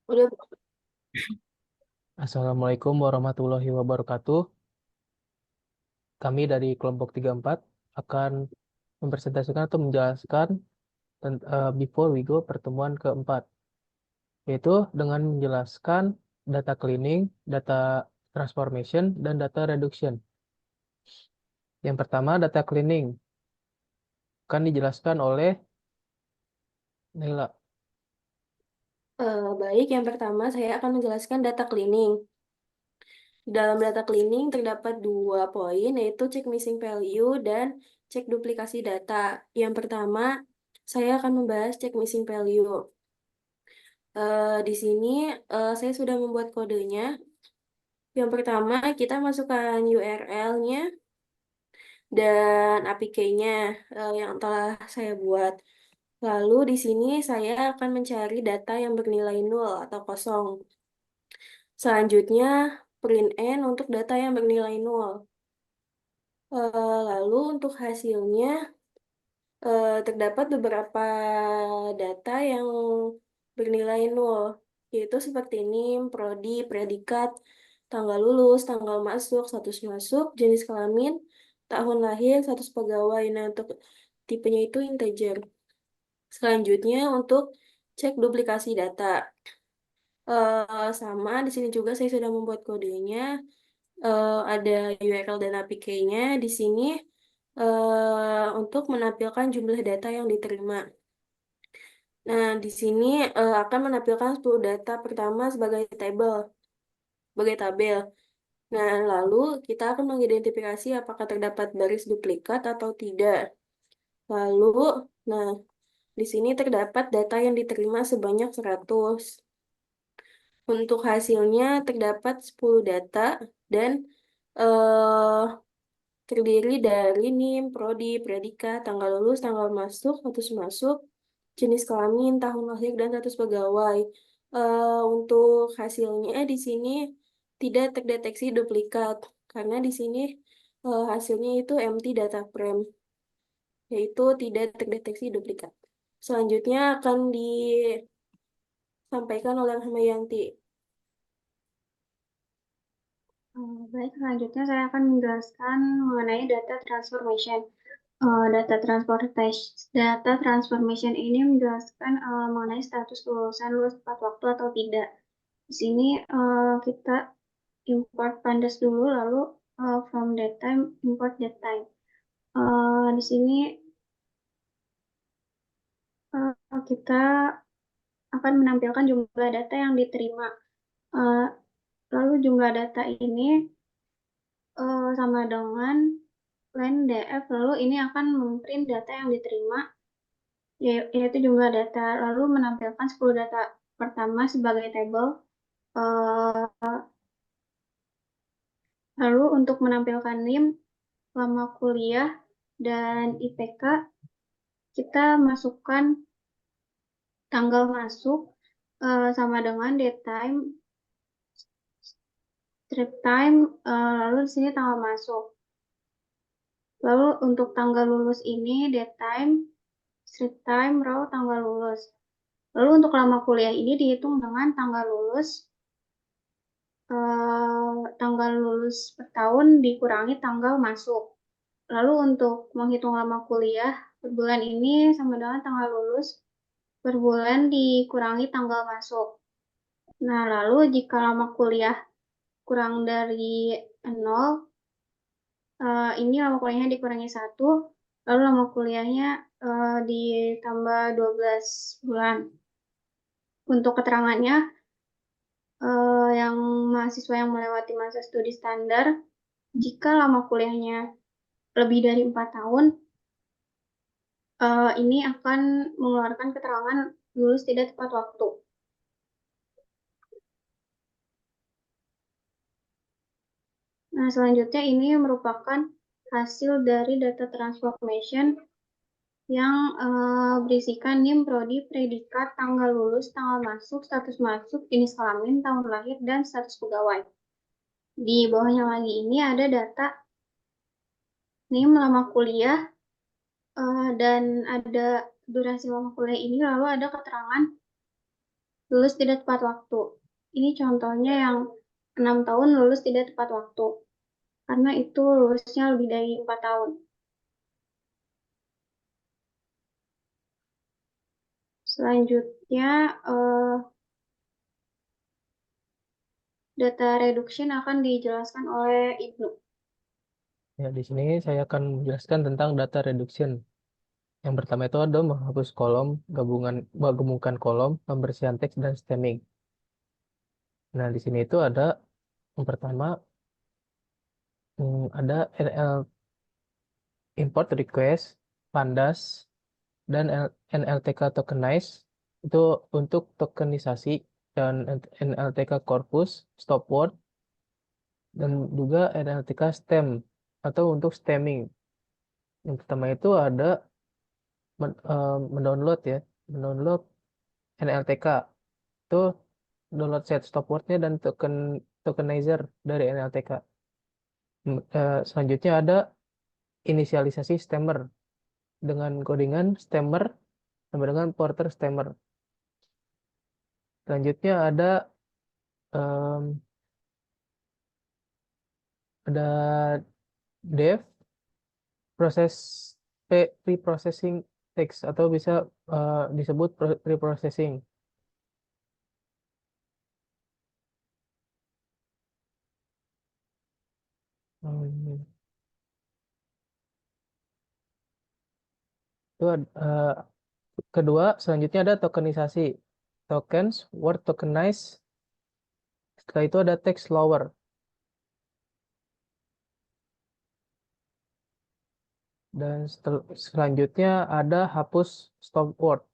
Udah. Assalamualaikum warahmatullahi wabarakatuh. Kami dari kelompok 34 akan mempresentasikan atau menjelaskan before we go pertemuan keempat, yaitu dengan menjelaskan data cleaning, data transformation, dan data reduction. Yang pertama, data cleaning akan dijelaskan oleh Nila. Baik, yang pertama saya akan menjelaskan data cleaning. Dalam data cleaning terdapat dua poin, yaitu check missing value dan cek duplikasi data. Yang pertama, saya akan membahas check missing value. Di sini saya sudah membuat kodenya. Yang pertama, kita masukkan URL-nya dan APK-nya yang telah saya buat. Lalu di sini saya akan mencari data yang bernilai nol atau kosong. Selanjutnya, print n untuk data yang bernilai nol. Lalu untuk hasilnya, terdapat beberapa data yang bernilai nol, yaitu seperti NIM, prodi, predikat, tanggal lulus, tanggal masuk, status masuk, jenis kelamin, tahun lahir, status pegawai. Nah, untuk tipenya itu integer. Selanjutnya, untuk cek duplikasi data. Sama, di sini juga saya sudah membuat kodenya. Ada URL dan APK-nya di sini untuk menampilkan jumlah data yang diterima. Nah, di sini akan menampilkan 10 data pertama sebagai tabel. Nah, lalu kita akan mengidentifikasi apakah terdapat baris duplikat atau tidak. Lalu, nah, di sini terdapat data yang diterima sebanyak 100. Untuk hasilnya terdapat 10 data dan eh terdiri dari NIM, prodi, predikat, tanggal lulus, tanggal masuk, status masuk, jenis kelamin, tahun lahir, dan status pegawai. Untuk hasilnya di sini tidak terdeteksi duplikat, karena di sini hasilnya itu empty data frame, yaitu tidak terdeteksi duplikat. Selanjutnya akan disampaikan oleh Hamayanti. Baik, selanjutnya saya akan menjelaskan mengenai data transformation. Data transformation ini menjelaskan mengenai status lulusan lulus tepat waktu atau tidak. Di sini kita import pandas dulu, lalu from datetime import datetime. Di sini kita akan menampilkan jumlah data yang diterima. Uh, Lalu jumlah data ini sama dengan len df, lalu ini akan memprint data yang diterima, yaitu jumlah data, lalu menampilkan 10 data pertama sebagai tabel. Lalu untuk menampilkan NIM, lama kuliah, dan IPK, kita masukkan tanggal masuk sama dengan date time, strip time, lalu di sini tanggal masuk. Lalu untuk tanggal lulus ini date time, strip time, row tanggal lulus. Lalu untuk lama kuliah ini dihitung dengan tanggal lulus per tahun dikurangi tanggal masuk. Lalu untuk menghitung lama kuliah per bulan ini sama dengan tanggal lulus per bulan dikurangi tanggal masuk. Nah, lalu jika lama kuliah kurang dari 0, ini lama kuliahnya dikurangi 1, lalu lama kuliahnya ditambah 12 bulan. Untuk keterangannya, yang mahasiswa yang melewati masa studi standar, jika lama kuliahnya lebih dari 4 tahun, ini akan mengeluarkan keterangan lulus tidak tepat waktu. Nah, selanjutnya ini merupakan hasil dari data transformation yang berisikan NIM, prodi, predikat, tanggal lulus, tanggal masuk, status masuk, jenis kelamin, tahun lahir, dan status pegawai. Di bawahnya lagi ini ada data NIM lama kuliah, dan ada durasi lama kuliah ini, lalu ada keterangan lulus tidak tepat waktu. Ini contohnya yang 6 tahun lulus tidak tepat waktu, karena itu lulusnya lebih dari 4 tahun. Selanjutnya, data reduction akan dijelaskan oleh Ibnu. Ya, di sini saya akan menjelaskan tentang data reduction. Yang pertama itu ada menghapus kolom, menggabungkan kolom, pembersihan teks, dan stemming. Nah, di sini itu ada yang pertama ada NL import request, pandas, dan NLTK tokenize itu untuk tokenisasi, dan NLTK corpus, stop word, dan juga NLTK stem atau untuk stemming. Yang pertama itu ada mendownload ya, mendownload NLTK itu download set stop wordnya dan tokenizer dari NLTK. Selanjutnya ada inisialisasi stemmer dengan codingan stemmer sama dengan porter stemmer. Selanjutnya em, ada dev proses pre-processing text atau bisa disebut pre-processing. Hmm, Itu kedua, selanjutnya ada tokenisasi. Tokens, word tokenize. Setelah itu ada text lower. Dan selanjutnya ada hapus stop word.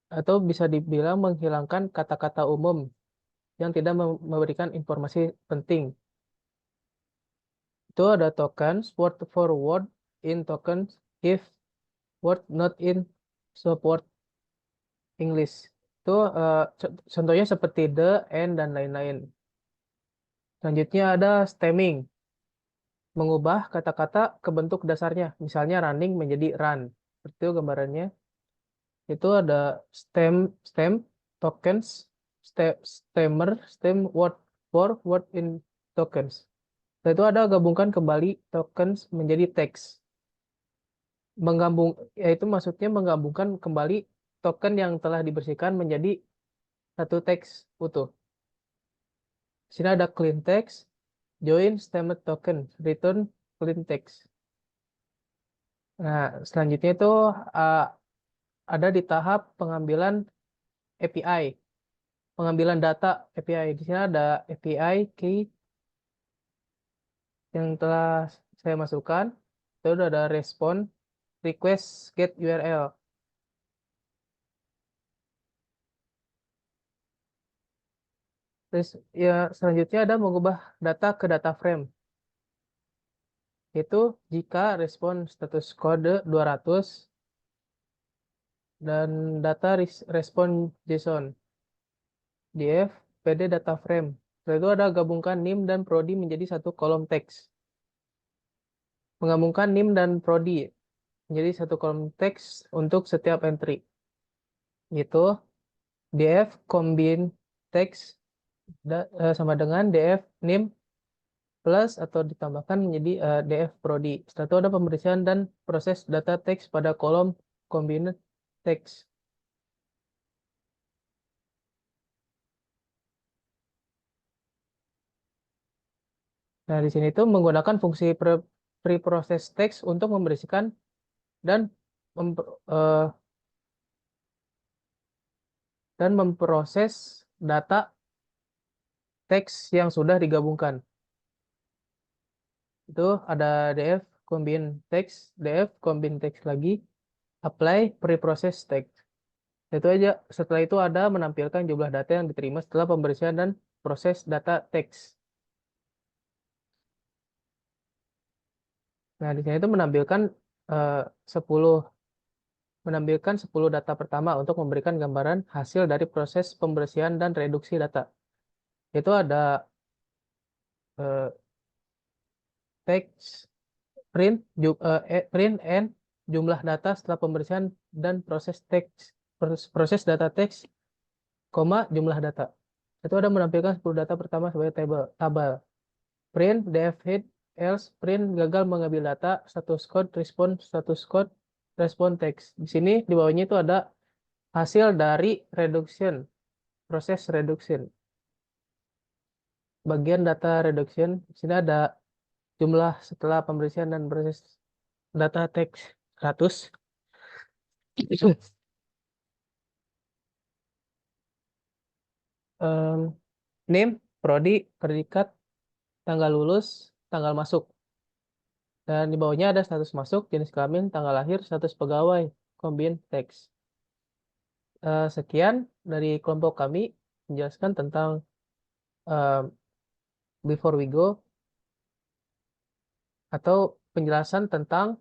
Atau bisa dibilang menghilangkan kata-kata umum yang tidak memberikan informasi penting. Itu ada tokens, word for word in tokens, if word not in support English. Itu contohnya seperti the, and, dan lain-lain. Selanjutnya ada stemming. Mengubah kata-kata ke bentuk dasarnya. Misalnya running menjadi run. Seperti itu gambarannya. Itu ada stem, tokens, stemmer, stem word for word in tokens. Setelah itu ada gabungkan kembali tokens menjadi teks. Yaitu maksudnya menggabungkan kembali token yang telah dibersihkan menjadi satu teks utuh. Di sini ada clean text, join stemmed token, return clean text. Nah, selanjutnya itu uh, ada di tahap pengambilan API, pengambilan data API. Di sini ada API key yang telah saya masukkan. Itu udah ada respon, request, get URL. Terus ya selanjutnya ada mengubah data ke data frame. Itu jika respon status kode 200 dan data respon JSON. Df PD data frame. Setelah itu ada gabungkan NIM dan prodi menjadi satu kolom teks. Menggabungkan NIM dan prodi menjadi satu kolom teks untuk setiap entry. Itu df combine teks sama dengan df NIM plus atau ditambahkan menjadi df prodi. Setelah itu ada pembersihan dan proses data teks pada kolom combined text. Nah, di sini itu menggunakan fungsi preprocess text untuk membersihkan dan mem- eh, dan memproses data teks yang sudah digabungkan. Itu ada df combine text, df combine text lagi, apply preprocess text. Itu aja. Setelah itu ada menampilkan jumlah data yang diterima setelah pembersihan dan proses data teks. Nah, di sini itu eh, 10 menampilkan 10 data pertama untuk memberikan gambaran hasil dari proses pembersihan dan reduksi data. Itu ada eh, teks, print and jumlah data setelah pembersihan dan proses teks, proses data teks koma, jumlah data. Itu ada menampilkan 10 data pertama sebagai tabel. Print, def hit, else, print, gagal mengambil data, status code, respon text. Di sini di bawahnya itu ada hasil dari reduction, proses reduction. Bagian data reduction, di sini ada jumlah setelah pembersihan dan proses data teks 100. Name, prodi, predikat, tanggal lulus, tanggal masuk. Dan di bawahnya ada status masuk, jenis kelamin, tanggal lahir, status pegawai, combine teks. Sekian dari kelompok kami menjelaskan tentang before we go atau penjelasan tentang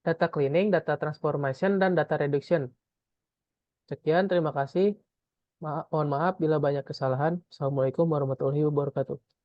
data cleaning, data transformation, dan data reduction. Sekian, terima kasih. Mohon maaf bila banyak kesalahan. Assalamualaikum warahmatullahi wabarakatuh.